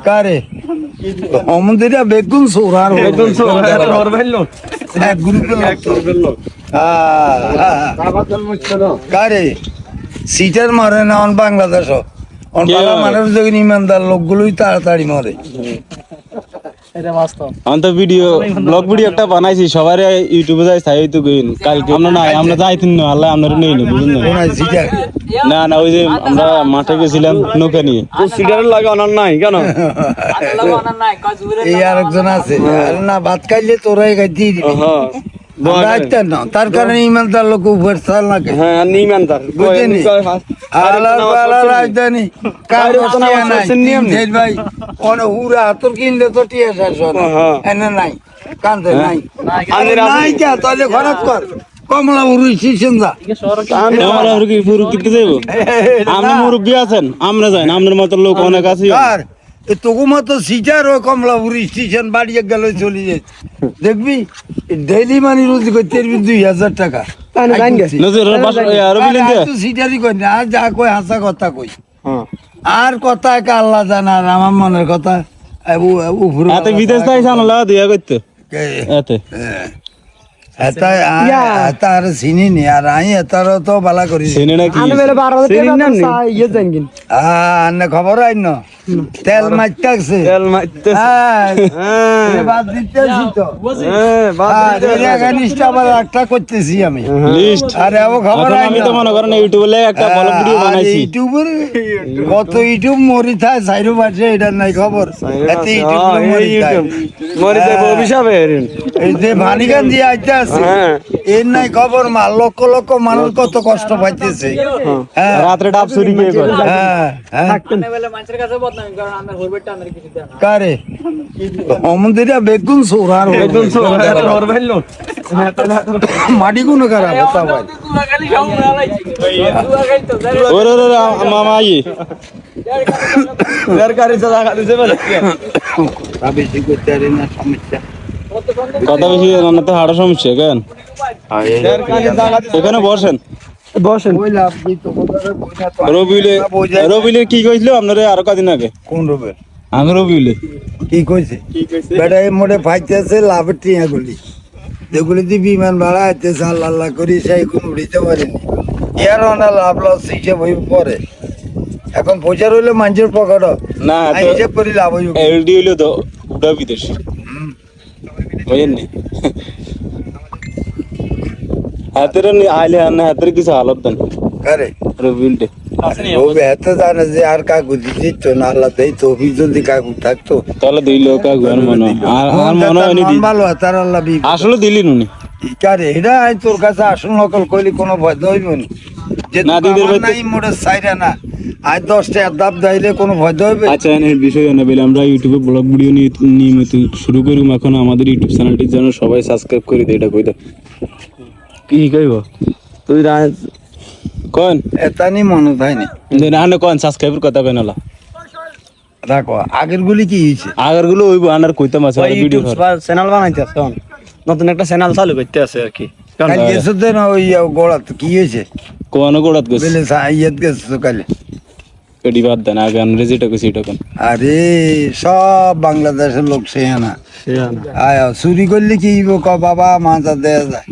কারে অমন্দিরা বেগুন সোরার বেগুন সোরার কারে সিটার মারে না অন বাংলাদেশ মানুষ যখন ইমানদার লোকগুলোই তাড়াতাড়ি মরে। আমি তো ব্লগ ভিডিও একটা বানাইছি সবাই ইউটিউবে যাই চাই তো কালকে আমরা নাই আমরা যাইতেন না আল্লাহ আমরা নেই না বুঝুন না না ওই যে আমরা মাঠে গেছিলাম নৌকা নিয়ে সিগারেট লাগে অনার নাই কেন এই আরেকজন আছে না ভাত খাইলে তোরাই দিয়ে দিবি তার কারণে ইমানদার লোক উপর চাল নাকি ইমানদার রাজধানী ভাই হুরা তোর কিনলে তো টিয়া এনে নাই কান্দে নাই নাই কে তাহলে খরচ কর কমলা উড়ি সিসেন্দা আমরা মুরব্বী আছেন আমরা যাই আপনার মতো লোক অনেক আছে তোকে মতো সিটার ও কমলাপুরি স্টেশন বাড়িয়ে গেল চলে যায় দেখবি ডেইলি মানি রোজি করতে 2000 টাকা সিটারই কই না আর যা কই হাসা কথা কই আর কথা কা আল্লাহ জানা আর আমার মনের কথা বিদেশ দিয়া করতে তার চিনি নি আর আমি এতারও তো বালা করি খবর আইন তেল মারতেছে একটা করতেছি আমি কত ইউটিউব মরি থাকে সাইরো বাড়ছে এটার নাই খবর এই যে ভানিগান দিয়ে আইতে আছে এর নাই খবর মাল লক্ষ লক্ষ মানুষ কত কষ্ট পাইতেছে রাত্রে ডাব চুরি কারে অমন্দিরা বেগুন সোরার বেগুন মাটি কোনো খারাপ মামা বেশি করতে পারি না সমস্যা কথা বেশি তো হাড়া সমস্যা কেন এখানে বসেন রবিলে কি কইছিল আপনারা আরো কদিন আগে কোন রবে আমি রবিলে কি কইছে বেটা এই মোড়ে ফাইতেছে লাভের টিয়া গুলি যেগুলি দিয়ে বিমান ভাড়া আইতেছে আল্লাহ আল্লাহ করি সেই কোন উড়িতে পারেনি ইয়ার না লাভ লস হিসেব হইব পরে এখন পয়সা রইলে মানুষের পকেট না হিসেব করি লাভ হইব এলডি হইলো তো উড়া বিদেশি বুঝেন নি হাতের আইলে না হাতের কিছু হালত দেন কারে রবিলটে ও বেহতে জানে যে আর কাকু দিত না আল্লাহ দেই তো যদি কাকু থাকতো তাহলে দিল কাকু আর মনে আর মনে হয়নি ভালো তার আল্লাহ বি আসলে দিলি নুনি কারে এটা আই তোর কাছে আসল নকল কইলি কোনো ভয় হইব না যে না দিদের নাই মোড়ে সাইরা না আজ 10 টাকা দাব দাইলে কোনো ভয় হইবে আচ্ছা এর বিষয় না বলে আমরা ইউটিউবে ব্লগ ভিডিও নিয়মিত শুরু করি এখন আমাদের ইউটিউব চ্যানেলটির জন্য সবাই সাবস্ক্রাইব করে দে এটা কই দাও কি কইব তুই কোন এতানি মনে থাইনি না কোন সাবস্ক্রাইবার কথা কইনালা রাখো আগের গুলি কি হইছে আগের গুলো হইব আনার কইতাম আছে ভিডিও চ্যানেল বানাইতে আছে নতুন একটা চ্যানেল চালু করতে আছে আর কি কাল গেছে তো না ওই গোড়াত কি হইছে কোন গোড়াত গেছে বলে সাইয়দ গেছে তো কাল কডি বাদ দেন আগে আমরা যেটা কইছি এটা কোন আরে সব বাংলাদেশের লোক সে না আয় চুরি করলে কি বাবা মাথা দেয়া যায়।